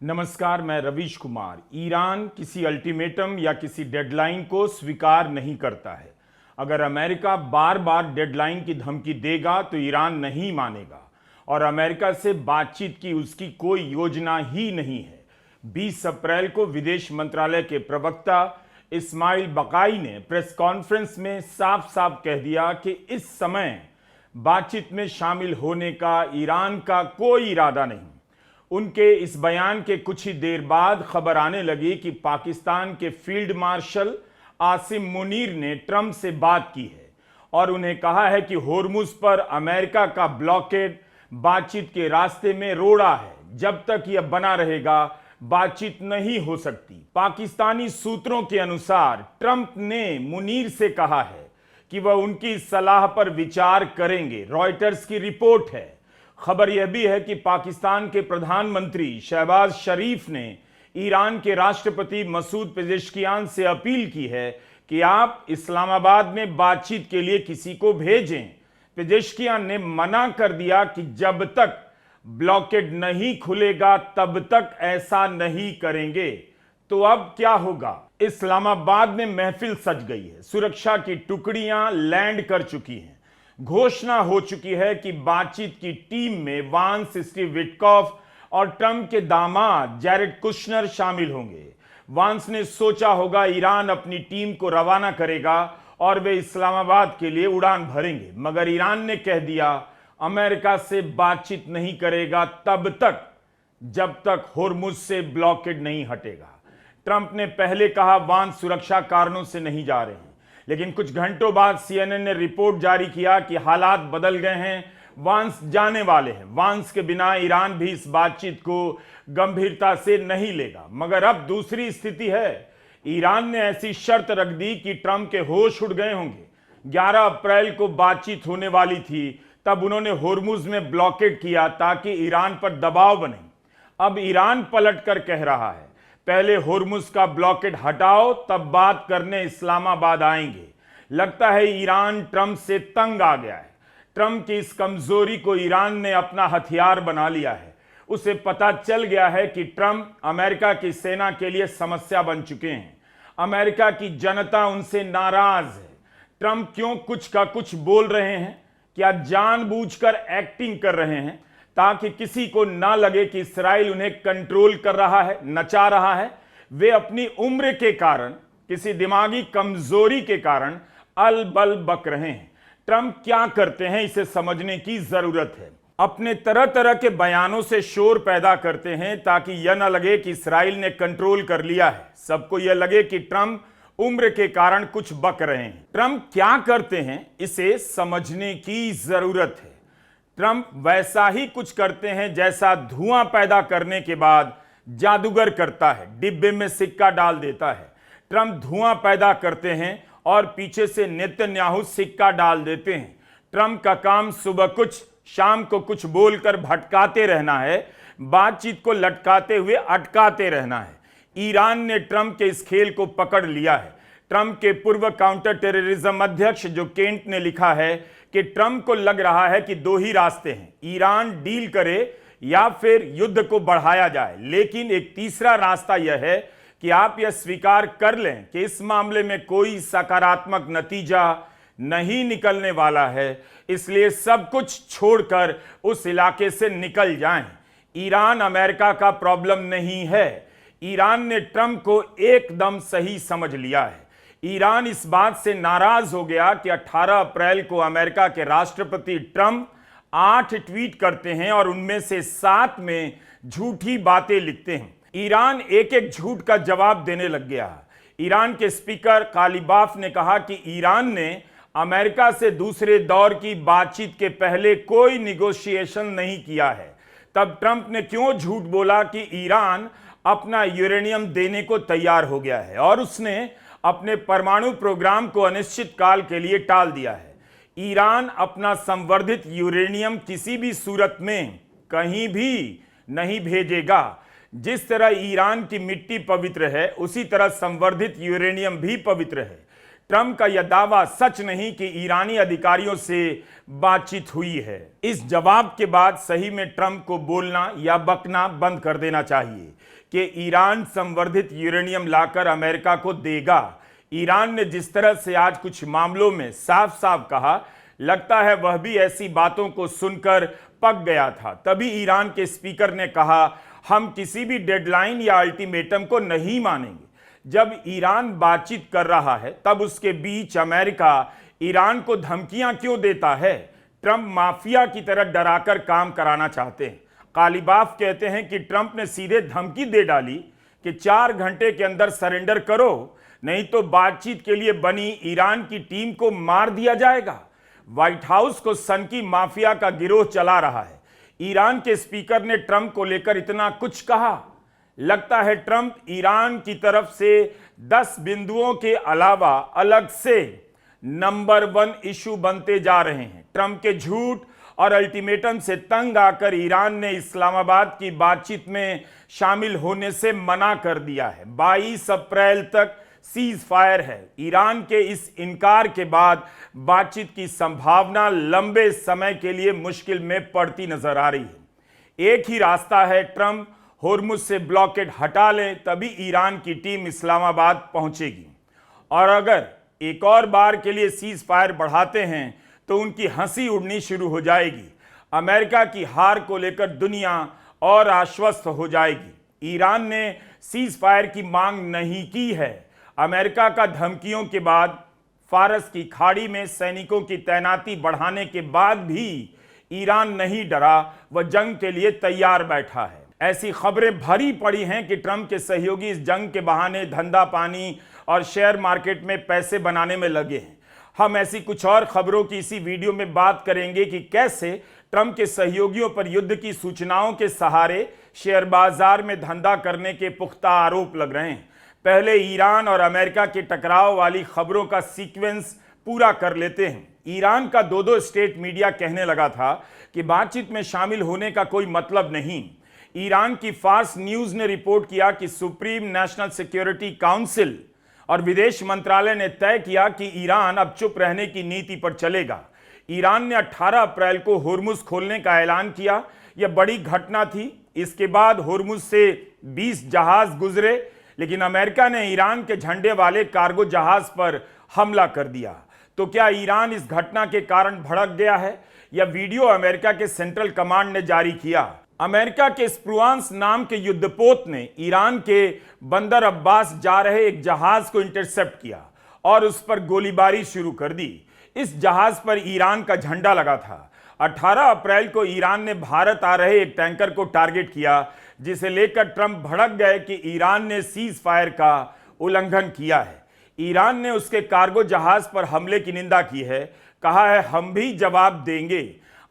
नमस्कार, मैं रवीश कुमार। ईरान किसी अल्टीमेटम या किसी डेडलाइन को स्वीकार नहीं करता है। अगर अमेरिका बार बार डेडलाइन की धमकी देगा तो ईरान नहीं मानेगा और अमेरिका से बातचीत की उसकी कोई योजना ही नहीं है। 20 अप्रैल को विदेश मंत्रालय के प्रवक्ता इस्माइल बकाई ने प्रेस कॉन्फ्रेंस में साफ साफ कह दिया कि इस समय बातचीत में शामिल होने का ईरान का कोई इरादा नहीं। उनके इस बयान के कुछ ही देर बाद खबर आने लगी कि पाकिस्तान के फील्ड मार्शल आसिम मुनीर ने ट्रंप से बात की है और उन्हें कहा है कि होर्मुज पर अमेरिका का ब्लॉकेड बातचीत के रास्ते में रोड़ा है। जब तक यह बना रहेगा बातचीत नहीं हो सकती। पाकिस्तानी सूत्रों के अनुसार ट्रंप ने मुनीर से कहा है कि वह उनकी सलाह पर विचार करेंगे। रॉयटर्स की रिपोर्ट है। खबर यह भी है कि पाकिस्तान के प्रधानमंत्री शहबाज शरीफ ने ईरान के राष्ट्रपति मसूद पेजेश्कियान से अपील की है कि आप इस्लामाबाद में बातचीत के लिए किसी को भेजें। पेजेश्कियान ने मना कर दिया कि जब तक ब्लॉकेड नहीं खुलेगा तब तक ऐसा नहीं करेंगे। तो अब क्या होगा? इस्लामाबाद में महफिल सज गई है। सुरक्षा की टुकड़ियां लैंड कर चुकी हैं। घोषणा हो चुकी है कि बातचीत की टीम में वांस, स्टीव विटकॉफ और ट्रंप के दामाद जैरेड कुशनर शामिल होंगे। वांस ने सोचा होगा ईरान अपनी टीम को रवाना करेगा और वे इस्लामाबाद के लिए उड़ान भरेंगे, मगर ईरान ने कह दिया अमेरिका से बातचीत नहीं करेगा तब तक जब तक होर्मुज से ब्लॉकेड नहीं हटेगा। ट्रंप ने पहले कहा वांस सुरक्षा कारणों से नहीं जा रहे हैं, लेकिन कुछ घंटों बाद सीएनएन ने रिपोर्ट जारी किया कि हालात बदल गए हैं, वांस जाने वाले हैं। वांस के बिना ईरान भी इस बातचीत को गंभीरता से नहीं लेगा। मगर अब दूसरी स्थिति है। ईरान ने ऐसी शर्त रख दी कि ट्रंप के होश उड़ गए होंगे। 11 अप्रैल को बातचीत होने वाली थी, तब उन्होंने होर्मुज में ब्लॉकेड किया ताकि ईरान पर दबाव बने। अब ईरान पलट कर कह रहा है पहले होर्मुज का ब्लॉकेड हटाओ तब बात करने इस्लामाबाद आएंगे। लगता है ईरान ट्रंप से तंग आ गया है। ट्रंप की इस कमजोरी को ईरान ने अपना हथियार बना लिया है। उसे पता चल गया है कि ट्रंप अमेरिका की सेना के लिए समस्या बन चुके हैं। अमेरिका की जनता उनसे नाराज है। ट्रंप क्यों कुछ का कुछ बोल रहे हैं? क्या जानबूझकर एक्टिंग कर रहे हैं ताकि किसी को ना लगे कि इस्राइल उन्हें कंट्रोल कर रहा है, नचा रहा है? वे अपनी उम्र के कारण, किसी दिमागी कमजोरी के कारण अलबल बक रहे हैं। ट्रंप क्या करते हैं इसे समझने की जरूरत है। अपने तरह तरह के बयानों से शोर पैदा करते हैं ताकि यह न लगे कि इस्राइल ने कंट्रोल कर लिया है। सबको यह लगे कि ट्रंप उम्र के कारण कुछ बक रहे हैं। ट्रंप क्या करते हैं इसे समझने की जरूरत है। ट्रंप वैसा ही कुछ करते हैं जैसा धुआं पैदा करने के बाद जादूगर करता है, डिब्बे में सिक्का डाल देता है। ट्रंप धुआं पैदा करते हैं और पीछे से नेतन्याहू सिक्का डाल देते हैं। ट्रंप का काम सुबह कुछ, शाम को कुछ बोलकर भटकाते रहना है, बातचीत को लटकाते हुए अटकाते रहना है। ईरान ने ट्रंप के इस खेल को पकड़ लिया है। ट्रंप के पूर्व काउंटर टेररिज्म अध्यक्ष जो केंट ने लिखा है कि ट्रंप को लग रहा है कि दो ही रास्ते हैं, ईरान डील करे या फिर युद्ध को बढ़ाया जाए। लेकिन एक तीसरा रास्ता यह है कि आप यह स्वीकार कर लें कि इस मामले में कोई सकारात्मक नतीजा नहीं निकलने वाला है, इसलिए सब कुछ छोड़कर उस इलाके से निकल जाएं। ईरान अमेरिका का प्रॉब्लम नहीं है। ईरान ने ट्रंप को एकदम सही समझ लिया है। ईरान इस बात से नाराज हो गया कि 18 अप्रैल को अमेरिका के राष्ट्रपति ट्रंप 8 ट्वीट करते हैं और उनमें से 7 में झूठी बातें लिखते हैं। ईरान एक एक झूठ का जवाब देने लग गया। ईरान के स्पीकर कालिबाफ ने कहा कि ईरान ने अमेरिका से दूसरे दौर की बातचीत के पहले कोई निगोशिएशन नहीं किया है। तब ट्रंप ने क्यों झूठ बोला कि ईरान अपना यूरेनियम देने को तैयार हो गया है और उसने अपने परमाणु प्रोग्राम को अनिश्चित काल के लिए टाल दिया है। ईरान अपना संवर्धित यूरेनियम किसी भी सूरत में कहीं भी नहीं भेजेगा। जिस तरह ईरान की मिट्टी पवित्र है, उसी तरह संवर्धित यूरेनियम भी पवित्र है। ट्रंप का यह दावा सच नहीं कि ईरानी अधिकारियों से बातचीत हुई है। इस जवाब के बाद सही में ट्रंप को बोलना या बकना बंद कर देना चाहिए कि ईरान संवर्धित यूरेनियम लाकर अमेरिका को देगा। ईरान ने जिस तरह से आज कुछ मामलों में साफ साफ कहा, लगता है वह भी ऐसी बातों को सुनकर पक गया था। तभी ईरान के स्पीकर ने कहा, हम किसी भी डेडलाइन या अल्टीमेटम को नहीं मानेंगे। जब ईरान बातचीत कर रहा है तब उसके बीच अमेरिका ईरान को धमकियां क्यों देता है? ट्रंप माफिया की तरह डराकर काम कराना चाहते हैं। कालीबाफ कहते हैं कि ट्रंप ने सीधे धमकी दे डाली कि 4 घंटे के अंदर सरेंडर करो, नहीं तो बातचीत के लिए बनी ईरान की टीम को मार दिया जाएगा। व्हाइट हाउस को सनकी माफिया का गिरोह चला रहा है। ईरान के स्पीकर ने ट्रंप को लेकर इतना कुछ कहा। लगता है ट्रंप ईरान की तरफ से 10 बिंदुओं के अलावा अलग से नंबर 1 इशू बनते जा रहे हैं। ट्रंप के झूठ और अल्टीमेटम से तंग आकर ईरान ने इस्लामाबाद की बातचीत में शामिल होने से मना कर दिया है। 22 अप्रैल तक सीज फायर है। ईरान के इस इनकार के बाद बातचीत की संभावना लंबे समय के लिए मुश्किल में पड़ती नजर आ रही है। एक ही रास्ता है, ट्रंप होर्मुज से ब्लॉकेड हटा ले, तभी ईरान की टीम इस्लामाबाद पहुंचेगी। और अगर एक और बार के लिए सीज फायर बढ़ाते हैं तो उनकी हंसी उड़नी शुरू हो जाएगी। अमेरिका की हार को लेकर दुनिया और आश्वस्त हो जाएगी। ईरान ने सीज फायर की मांग नहीं की है। अमेरिका का धमकियों के बाद फारस की खाड़ी में सैनिकों की तैनाती बढ़ाने के बाद भी ईरान नहीं डरा, वह जंग के लिए तैयार बैठा है। ऐसी खबरें भरी पड़ी हैं कि ट्रंप के सहयोगी इस जंग के बहाने धंधा पानी और शेयर मार्केट में पैसे बनाने में लगे हैं। हम ऐसी कुछ और खबरों की इसी वीडियो में बात करेंगे कि कैसे ट्रंप के सहयोगियों पर युद्ध की सूचनाओं के सहारे शेयर बाजार में धंधा करने के पुख्ता आरोप लग रहे हैं। पहले ईरान और अमेरिका के टकराव वाली खबरों का सीक्वेंस पूरा कर लेते हैं। ईरान का दो स्टेट मीडिया कहने लगा था कि बातचीत में शामिल होने का कोई मतलब नहीं। ईरान की फार्स न्यूज ने रिपोर्ट किया कि सुप्रीम नेशनल सिक्योरिटी काउंसिल और विदेश मंत्रालय ने तय किया कि ईरान अब चुप रहने की नीति पर चलेगा। ईरान ने 18 अप्रैल को होर्मुज खोलने का ऐलान किया। यह बड़ी घटना थी। इसके बाद होर्मुज से 20 जहाज गुजरे, लेकिन अमेरिका ने ईरान के झंडे वाले कार्गो जहाज पर हमला कर दिया। तो क्या ईरान इस घटना के कारण भड़क गया है? यह वीडियो अमेरिका के सेंट्रल कमांड ने जारी किया। अमेरिका के स्प्रुआंस नाम के युद्धपोत ने ईरान के बंदर अब्बास जा रहे एक जहाज को इंटरसेप्ट किया और उस पर गोलीबारी शुरू कर दी। इस जहाज पर ईरान का झंडा लगा था। 18 अप्रैल को ईरान ने भारत आ रहे एक टैंकर को टारगेट किया, जिसे लेकर ट्रंप भड़क गए कि ईरान ने सीज फायर का उल्लंघन किया है। ईरान ने उसके कार्गो जहाज पर हमले की निंदा की है। कहा है, हम भी जवाब देंगे।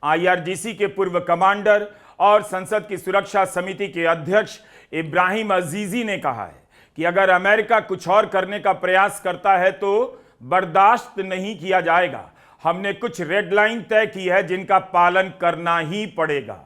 IRGC के पूर्व कमांडर और संसद की सुरक्षा समिति के अध्यक्ष इब्राहिम अजीजी ने कहा है कि अगर अमेरिका कुछ और करने का प्रयास करता है तो बर्दाश्त नहीं किया जाएगा। हमने कुछ रेड लाइन तय की है जिनका पालन करना ही पड़ेगा।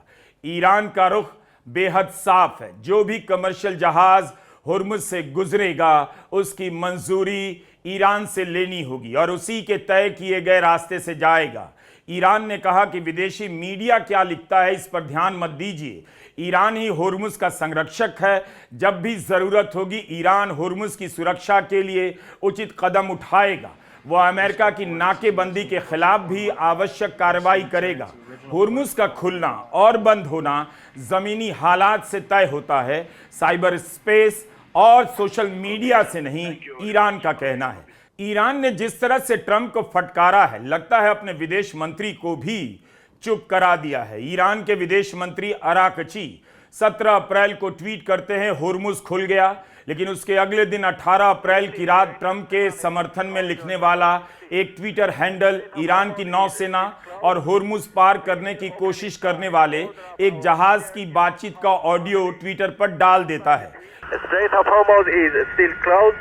ईरान का रुख बेहद साफ है। जो भी कमर्शियल जहाज होर्मुज से गुजरेगा उसकी मंजूरी ईरान से लेनी होगी और उसी के तय किए गए रास्ते से जाएगा। ईरान ने कहा कि विदेशी मीडिया क्या लिखता है इस पर ध्यान मत दीजिए। ईरान ही होर्मुज का संरक्षक है। जब भी जरूरत होगी ईरान होर्मुज की सुरक्षा के लिए उचित कदम उठाएगा। वह अमेरिका की नाकेबंदी के खिलाफ भी आवश्यक कार्रवाई करेगा। होर्मुज का खुलना और बंद होना जमीनी हालात से तय होता है, साइबर स्पेस और सोशल मीडिया से नहीं, ईरान का कहना है। ईरान ने जिस तरह से ट्रंप को फटकारा है, लगता है अपने विदेश मंत्री को भी चुप करा दिया है। ईरान के विदेश मंत्री अराकची 17 अप्रैल को ट्वीट करते हैं, होर्मुज खुल गया। लेकिन उसके अगले दिन 18 अप्रैल की रात ट्रंप के समर्थन में लिखने वाला एक ट्विटर हैंडल ईरान की नौसेना और होर्मुज पार करने की कोशिश करने वाले एक जहाज की बातचीत का ऑडियो ट्विटर पर डाल देता है। Strait of Hormuz is still closed.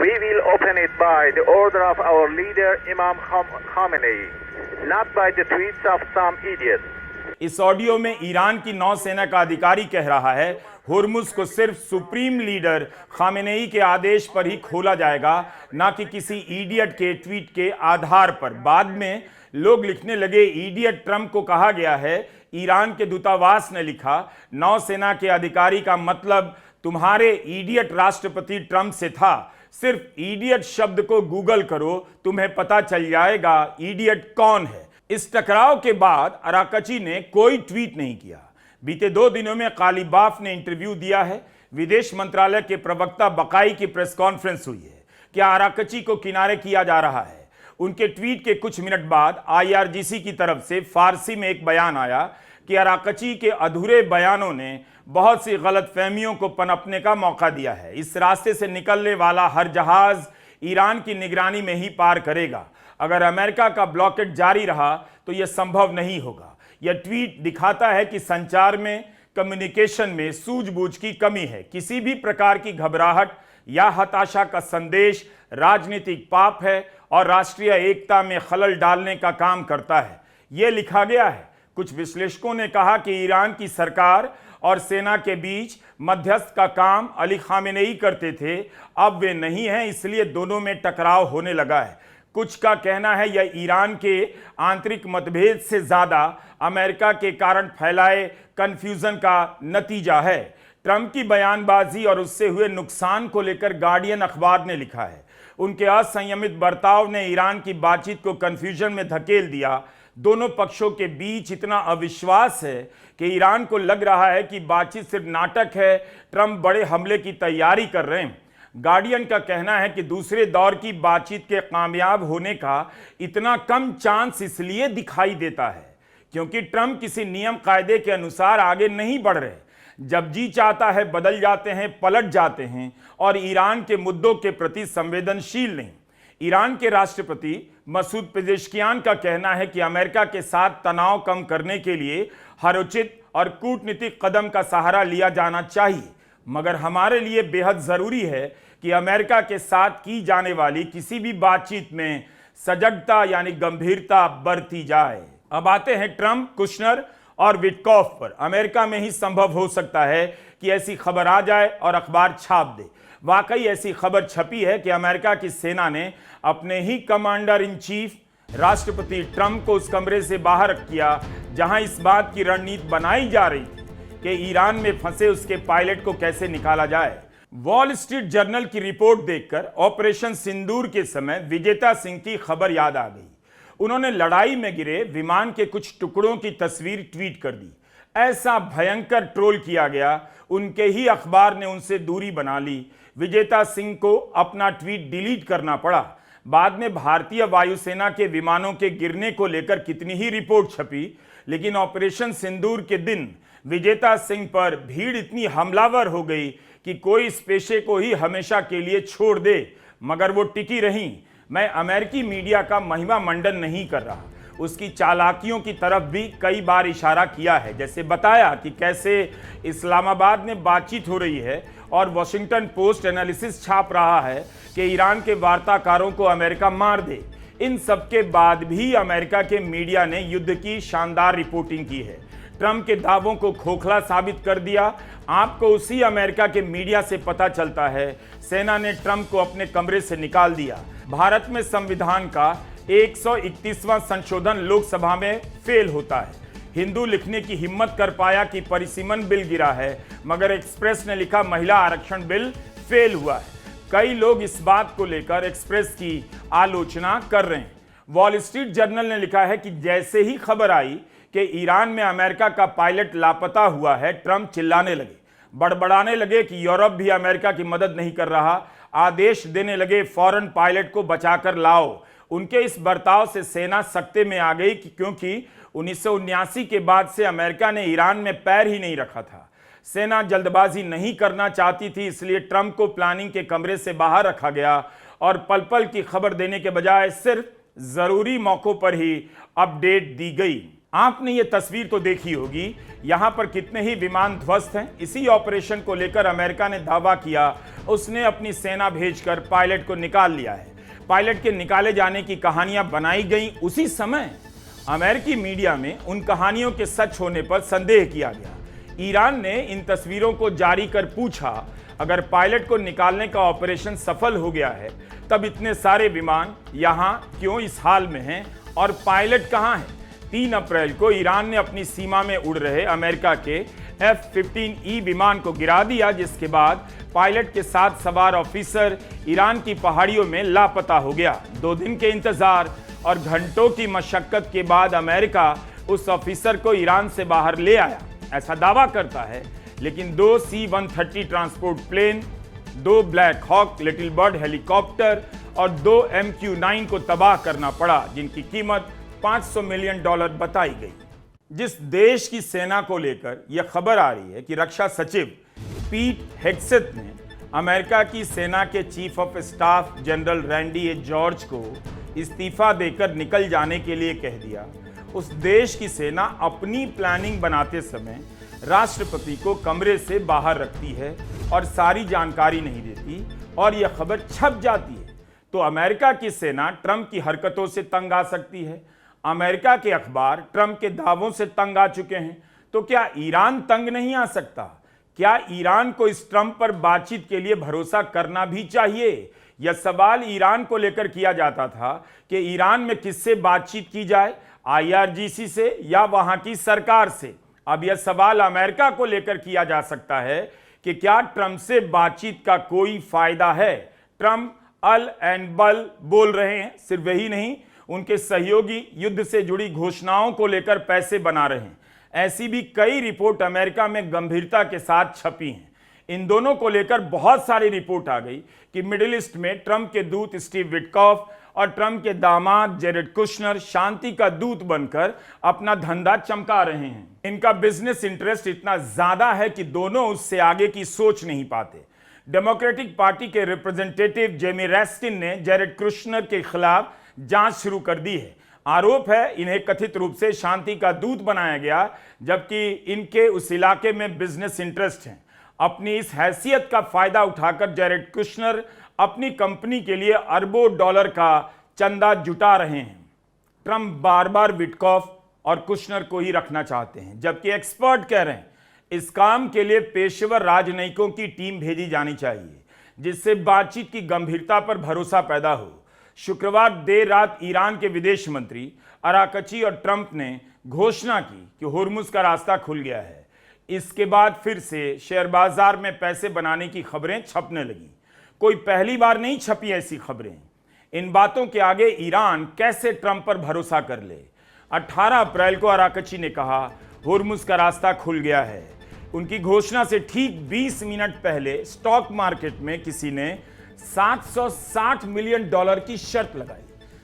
We will open it by the order of our leader Imam Khamenei, not by the tweets of some idiot. इस ऑडियो में ईरान की नौसेना का अधिकारी कह रहा है, होर्मुज को सिर्फ सुप्रीम लीडर खामेनेई के आदेश पर ही खोला जाएगा, ना कि किसी इडियट के ट्वीट के आधार पर। बाद में लोग लिखने लगे, इडियट ट्रंप को कहा गया है। ईरान के दूतावास ने लिखा, नौसेना के अधिकारी का मतलब तुम्हारे इडियट राष्ट्रपति ट्रंप से था। सिर्फ इडियट शब्द को गूगल करो, तुम्हें पता चल जाएगा इडियट कौन है। इस टकराव के बाद अराकची ने कोई ट्वीट नहीं किया। बीते 2 दिनों में कालीबाफ ने इंटरव्यू दिया है। विदेश मंत्रालय के प्रवक्ता बकाई की प्रेस कॉन्फ्रेंस हुई है। क्या अराकची को किनारे किया जा रहा है? उनके ट्वीट के कुछ मिनट बाद IRGC की तरफ से फारसी में एक बयान आया कि अराकची के अधूरे बयानों ने बहुत सी गलतफहमियों को पनपने का मौका दिया है। इस रास्ते से निकलने वाला हर जहाज ईरान की निगरानी में ही पार करेगा। अगर अमेरिका का ब्लॉकेट जारी रहा तो यह संभव नहीं होगा। यह ट्वीट दिखाता है कि संचार में, कम्युनिकेशन में सूझबूझ की कमी है। किसी भी प्रकार की घबराहट या हताशा का संदेश राजनीतिक पाप है और राष्ट्रीय एकता में खलल डालने का काम करता है। यह लिखा गया है। कुछ विश्लेषकों ने कहा कि ईरान की सरकार और सेना के बीच मध्यस्थ का काम अली खामेनेई करते थे, अब वे नहीं हैं, इसलिए दोनों में टकराव होने लगा है। कुछ का कहना है यह ईरान के आंतरिक मतभेद से ज्यादा अमेरिका के कारण फैलाए कन्फ्यूजन का नतीजा है। ट्रंप की बयानबाजी और उससे हुए नुकसान को लेकर गार्डियन अखबार ने लिखा है, उनके असंयमित बर्ताव ने ईरान की बातचीत को कन्फ्यूजन में धकेल दिया। दोनों पक्षों के बीच इतना अविश्वास है कि ईरान को लग रहा है कि बातचीत सिर्फ नाटक है, ट्रंप बड़े हमले की तैयारी कर रहे हैं। गार्डियन का कहना है कि दूसरे दौर की बातचीत के कामयाब होने का इतना कम चांस इसलिए दिखाई देता है क्योंकि ट्रंप किसी नियम कायदे के अनुसार आगे नहीं बढ़ रहे। जब जी चाहता है बदल जाते हैं, पलट जाते हैं और ईरान के मुद्दों के प्रति संवेदनशील नहीं। ईरान के राष्ट्रपति मसूद पेजेश्कियान का कहना है कि अमेरिका के साथ तनाव कम करने के लिए हर उचित और कूटनीतिक कदम का सहारा लिया जाना चाहिए, मगर हमारे लिए बेहद जरूरी है कि अमेरिका के साथ की जाने वाली किसी भी बातचीत में सजगता यानी गंभीरता बरती जाए। अब आते हैं ट्रंप, कुशनर और विटकॉफ पर। अमेरिका में ही संभव हो सकता है कि ऐसी खबर आ जाए और अखबार छाप दे। वाकई ऐसी खबर छपी है कि अमेरिका की सेना ने अपने ही कमांडर इन चीफ राष्ट्रपति ट्रंप को उस कमरे से बाहर किया जहां इस बात की रणनीति बनाई जा रही थी कि ईरान में फंसे उसके पायलट को कैसे निकाला जाए। वॉल स्ट्रीट जर्नल की रिपोर्ट देखकर ऑपरेशन सिंदूर के समय विजेता सिंह की खबर याद आ गई। उन्होंने लड़ाई में गिरे विमान के कुछ टुकड़ों की तस्वीर ट्वीट कर दी। ऐसा भयंकर ट्रोल किया गया, उनके ही अखबार ने उनसे दूरी बना ली। विजेता सिंह को अपना ट्वीट डिलीट करना पड़ा। बाद में भारतीय वायुसेना के विमानों के गिरने को लेकर कितनी ही रिपोर्ट छपी, लेकिन ऑपरेशन सिंदूर के दिन विजेता सिंह पर भीड़ इतनी हमलावर हो गई कि कोई इस पेशे को ही हमेशा के लिए छोड़ दे, मगर वो टिकी रहीं। मैं अमेरिकी मीडिया का महिमा मंडन नहीं कर रहा, उसकी चालाकियों की तरफ भी कई बार इशारा किया है, जैसे बताया कि कैसे इस्लामाबाद में बातचीत हो रही है और वॉशिंगटन पोस्ट एनालिसिस छाप रहा है कि ईरान के वार्ताकारों को अमेरिका मार दे। इन सब के बाद भी अमेरिका के मीडिया ने युद्ध की शानदार रिपोर्टिंग की है, ट्रंप के दावों को खोखला साबित कर दिया। आपको उसी अमेरिका के मीडिया से पता चलता है सेना ने ट्रंप को अपने कमरे से निकाल दिया। भारत में संविधान का 131वां संशोधन लोकसभा में फेल होता है। हिंदू लिखने की हिम्मत कर पाया कि परिसीमन बिल गिरा है, मगर एक्सप्रेस ने लिखा महिला आरक्षण बिल फेल हुआ है। कई लोग इस बात को लेकर एक्सप्रेस की आलोचना कर रहे हैं। वॉल स्ट्रीट जर्नल ने लिखा है कि जैसे ही खबर आई कि ईरान में अमेरिका का पायलट लापता हुआ है, ट्रंप चिल्लाने लगे, बड़बड़ाने लगे कि यूरोप भी अमेरिका की मदद नहीं कर रहा, आदेश देने लगे फौरन पायलट को बचाकर लाओ। उनके इस बर्ताव से सेना सकते में आ गई क्योंकि 1979 के बाद से अमेरिका ने ईरान में पैर ही नहीं रखा था। सेना जल्दबाजी नहीं करना चाहती थी, इसलिए ट्रंप को प्लानिंग के कमरे से बाहर रखा गया और पल पल की खबर देने के बजाय सिर्फ जरूरी मौकों पर ही अपडेट दी गई। आपने ये तस्वीर तो देखी होगी, यहां पर कितने ही विमान ध्वस्त हैं। इसी ऑपरेशन को लेकर अमेरिका ने दावा किया उसने अपनी सेना भेजकर पायलट को निकाल लिया है। पायलट के निकाले जाने की कहानियां बनाई गई उसी समय अमेरिकी मीडिया में उन कहानियों के सच होने पर संदेह किया गया। ईरान ने इन तस्वीरों को जारी कर पूछा, अगर पायलट को निकालने का ऑपरेशन सफल हो गया है तब इतने सारे विमान यहां क्यों इस हाल में हैं और पायलट कहां है? 3 अप्रैल को ईरान ने अपनी सीमा में उड़ रहे अमेरिका के F-15E विमान को गिरा दिया, जिसके बाद पायलट के साथ सवार ऑफिसर ईरान की पहाड़ियों में लापता हो गया। 2 दिन के इंतजार और घंटों की मशक्कत के बाद अमेरिका उस ऑफिसर को ईरान से बाहर ले आया, ऐसा दावा करता है। लेकिन 2 C-130 transport plane, 2 Black Hawk Little Bird helicopter और 2 MQ-9 को तबाह करना पड़ा, जिनकी कीमत $500 मिलियन बताई गई। जिस देश की सेना को लेकर यह खबर आ रही है कि रक्षा सचिव पीट हेग्सेथ ने अमेरिका की सेना के chief of staff general Randy A George को इस्तीफा देकर निकल जाने के लिए कह दिया, उस देश की सेना अपनी प्लानिंग बनाते समय राष्ट्रपति को कमरे से बाहर रखती है और सारी जानकारी नहीं देती और यह खबर छप जाती है, तो अमेरिका की सेना ट्रंप की हरकतों से तंग आ सकती है। अमेरिका के अखबार ट्रंप के दावों से तंग आ चुके हैं, तो क्या ईरान तंग नहीं आ सकता? क्या ईरान को इस ट्रंप पर बातचीत के लिए भरोसा करना भी चाहिए? यह सवाल ईरान को लेकर किया जाता था कि ईरान में किससे बातचीत की जाए, IRGC से या वहां की सरकार से। अब यह सवाल अमेरिका को लेकर किया जा सकता है कि क्या ट्रंप से बातचीत का कोई फायदा है? ट्रंप अल एंड बल बोल रहे हैं। सिर्फ वही नहीं, उनके सहयोगी युद्ध से जुड़ी घोषणाओं को लेकर पैसे बना रहे हैं। ऐसी भी कई रिपोर्ट अमेरिका में गंभीरता के साथ छपी हैं। इन दोनों को लेकर बहुत सारी रिपोर्ट आ गई कि मिडिल ईस्ट में ट्रंप के दूत स्टीव विटकॉफ और ट्रंप के दामाद जेरेड कुशनर शांति का दूत बनकर अपना धंधा चमका रहे हैं। इनका बिजनेस इंटरेस्ट इतना ज्यादा है कि दोनों उससे आगे की सोच नहीं पाते। डेमोक्रेटिक पार्टी के रिप्रेजेंटेटिव जेमी रेस्टिन ने जेरेड कुशनर के खिलाफ जांच शुरू कर दी है। आरोप है इन्हें कथित रूप से शांति का दूत बनाया गया, जबकि इनके उस इलाके में बिजनेस इंटरेस्ट हैं। अपनी इस हैसियत का फायदा उठाकर जेरेड कुशनर अपनी कंपनी के लिए अरबों डॉलर का चंदा जुटा रहे हैं। ट्रंप बार बार विटकॉफ और कुशनर को ही रखना चाहते हैं, जबकि एक्सपर्ट कह रहे हैं इस काम के लिए पेशेवर राजनयिकों की टीम भेजी जानी चाहिए, जिससे बातचीत की गंभीरता पर भरोसा पैदा हो। शुक्रवार देर रात ईरान के विदेश मंत्री अराकची और ट्रंप ने घोषणा की कि होर्मुज का रास्ता खुल गया है। इसके बाद फिर से शेयर बाजार में पैसे बनाने की खबरें छपने लगी। कोई पहली बार नहीं छपी ऐसी खबरें। इन बातों के आगे ईरान कैसे ट्रंप पर भरोसा कर ले? 18 अप्रैल को अराकची ने कहा होर्मुज का रास्ता खुल गया है। उनकी घोषणा से ठीक 20 मिनट पहले स्टॉक मार्केट में किसी ने $760 मिलियन की शर्त लगाई।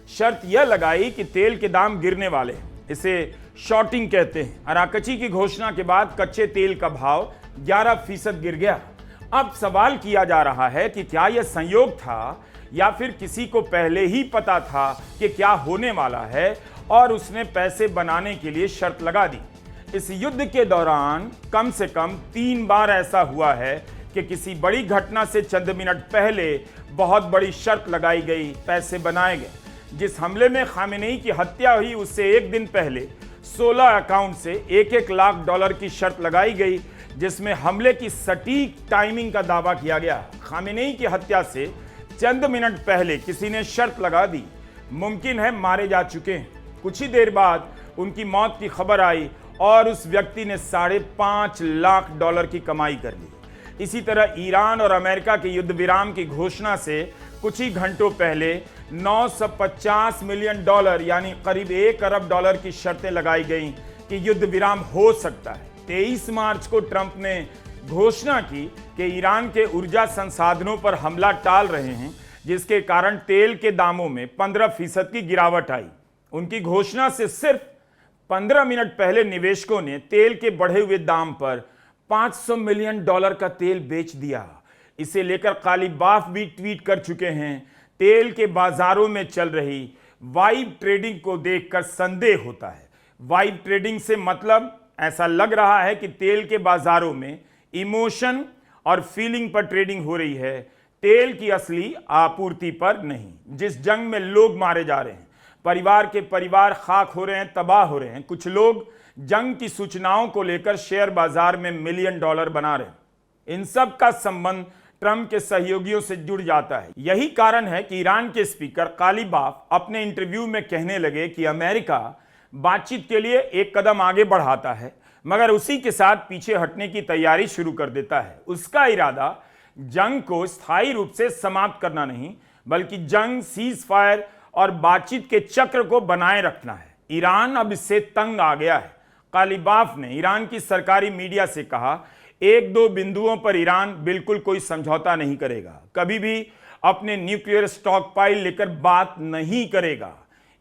शर्त यह लगाई कि तेल के दाम गिरने वाले हैं, इसे शॉर्टिंग कहते हैं। अराकची की घोषणा के बाद कच्चे तेल का भाव 11% गिर गया। अब सवाल किया जा रहा है कि क्या यह संयोग था या फिर किसी को पहले ही पता था कि क्या होने वाला है और उसने पैसे बनाने के लिए शर्त लगा दी। इस युद्ध के दौरान कम से कम 3 बार ऐसा हुआ है कि किसी बड़ी घटना से चंद मिनट पहले बहुत बड़ी शर्त लगाई गई, पैसे बनाए गए। जिस हमले में खामेनेई की हत्या हुई उससे 1 दिन पहले 16 अकाउंट से $1-1 लाख की शर्त लगाई गई, जिसमें हमले की सटीक टाइमिंग का दावा किया गया। खामेनेई की हत्या से चंद मिनट पहले किसी ने शर्त लगा दी, मुमकिन है मारे जा चुके हैं। कुछ ही देर बाद उनकी मौत की खबर आई और उस व्यक्ति ने $5.5 लाख की कमाई कर ली। इसी तरह ईरान और अमेरिका के युद्ध विराम की घोषणा से कुछ ही घंटों पहले $950 मिलियन यानी करीब $1 अरब की शर्तें लगाई गईं कि युद्ध विराम हो सकता है। 23 मार्च को ट्रंप ने घोषणा की कि ईरान के ऊर्जा संसाधनों पर हमला टाल रहे हैं, जिसके कारण तेल के दामों में 15% की गिरावट आई। उनकी घोषणा से सिर्फ 15 मिनट पहले निवेशकों ने तेल के बढ़े हुए दाम पर $500 मिलियन का तेल बेच दिया। इसे लेकर कालीबाफ भी ट्वीट कर चुके हैं। तेल के बाजारों में चल रही वाइब ट्रेडिंग को देखकर संदेह होता है। वाइब ट्रेडिंग से मतलब ऐसा लग रहा है कि तेल के बाजारों में इमोशन और फीलिंग पर ट्रेडिंग हो रही है, तेल की असली आपूर्ति पर नहीं। जिस जंग में लोग मारे जा रहे हैं, परिवार के परिवार खाक हो रहे हैं, तबाह हो रहे हैं, कुछ लोग जंग की सूचनाओं को लेकर शेयर बाजार में मिलियन डॉलर बना रहे। इन सब का संबंध ट्रंप के सहयोगियों से जुड़ जाता है। यही कारण है कि ईरान के स्पीकर कालीबाफ अपने इंटरव्यू में कहने लगे कि अमेरिका बातचीत के लिए एक कदम आगे बढ़ाता है, मगर उसी के साथ पीछे हटने की तैयारी शुरू कर देता है। उसका इरादा जंग को स्थायी रूप से समाप्त करना नहीं, बल्कि जंग, सीज फायर और बातचीत के चक्र को बनाए रखना है। ईरान अब इससे तंग आ गया है। कालीबाफ ने ईरान की सरकारी मीडिया से कहा, एक दो बिंदुओं पर ईरान बिल्कुल कोई समझौता नहीं करेगा, कभी भी अपने न्यूक्लियर स्टॉक पाइल लेकर बात नहीं करेगा।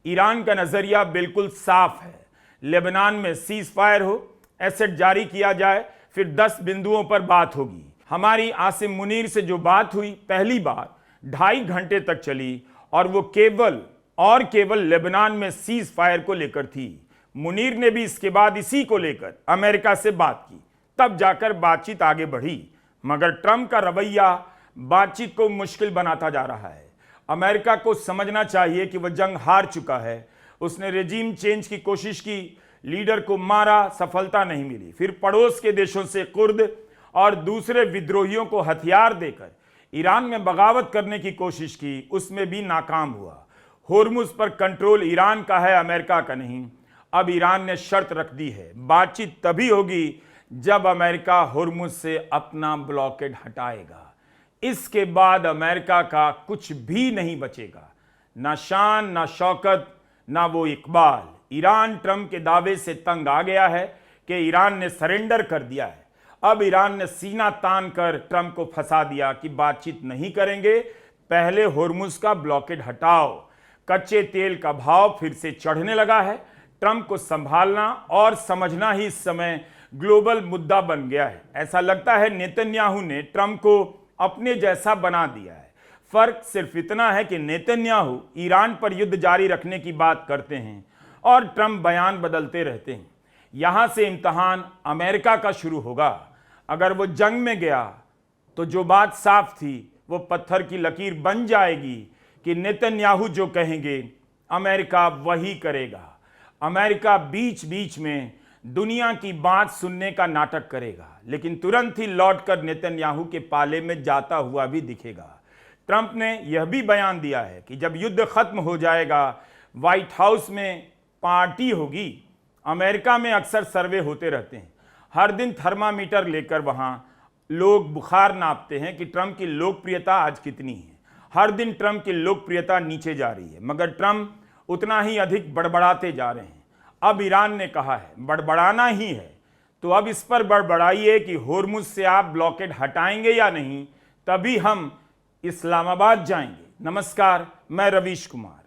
ईरान का नजरिया बिल्कुल साफ है, लेबनान में सीज फायर हो, एसेट जारी किया जाए, फिर 10 बिंदुओं पर बात होगी। हमारी आसिम मुनीर से जो बात हुई पहली बार 2.5 घंटे तक चली और वो केवल लेबनान में सीज फायर को लेकर थी। मुनीर ने भी इसके बाद इसी को लेकर अमेरिका से बात की, तब जाकर बातचीत आगे बढ़ी। मगर ट्रंप का रवैया बातचीत को मुश्किल बनाता जा रहा है। अमेरिका को समझना चाहिए कि वह जंग हार चुका है। उसने रेजिम चेंज की कोशिश की, लीडर को मारा, सफलता नहीं मिली। फिर पड़ोस के देशों से कुर्द और दूसरे विद्रोहियों को हथियार देकर ईरान में बगावत करने की कोशिश की, उसमें भी नाकाम हुआ। होर्मुज पर कंट्रोल ईरान का है, अमेरिका का नहीं। अब ईरान ने शर्त रख दी है, बातचीत तभी होगी जब अमेरिका होर्मुज से अपना ब्लॉकेड हटाएगा। इसके बाद अमेरिका का कुछ भी नहीं बचेगा, ना शान, ना शौकत, ना वो इकबाल। ईरान ट्रंप के दावे से तंग आ गया है कि ईरान ने सरेंडर कर दिया है। अब ईरान ने सीना तान कर ट्रंप को फंसा दिया कि बातचीत नहीं करेंगे, पहले होर्मुज का ब्लॉकेड हटाओ। कच्चे तेल का भाव फिर से चढ़ने लगा है। ट्रंप को संभालना और समझना ही इस समय ग्लोबल मुद्दा बन गया है। ऐसा लगता है नेतन्याहू ने ट्रंप को अपने जैसा बना दिया है। फर्क सिर्फ इतना है कि नेतन्याहू ईरान पर युद्ध जारी रखने की बात करते हैं और ट्रंप बयान बदलते रहते हैं। यहां से इम्तहान अमेरिका का शुरू होगा। अगर वो जंग में गया तो जो बात साफ थी वो पत्थर की लकीर बन जाएगी कि नेतन्याहू जो कहेंगे अमेरिका वही करेगा। अमेरिका बीच बीच में दुनिया की बात सुनने का नाटक करेगा, लेकिन तुरंत ही लौटकर नेतन्याहू के पाले में जाता हुआ भी दिखेगा। ट्रंप ने यह भी बयान दिया है कि जब युद्ध खत्म हो जाएगा, व्हाइट हाउस में पार्टी होगी। अमेरिका में अक्सर सर्वे होते रहते हैं, हर दिन थर्मामीटर लेकर वहां लोग बुखार नापते हैं कि ट्रंप की लोकप्रियता आज कितनी है। हर दिन ट्रंप की लोकप्रियता नीचे जा रही है, मगर ट्रंप उतना ही अधिक बड़बड़ाते जा रहे हैं। अब ईरान ने कहा है बड़बड़ाना ही है, तो अब इस पर बड़बड़ाइए कि होर्मुज से आप ब्लॉकेड हटाएंगे या नहीं, तभी हम इस्लामाबाद जाएंगे। नमस्कार, मैं रवीश कुमार।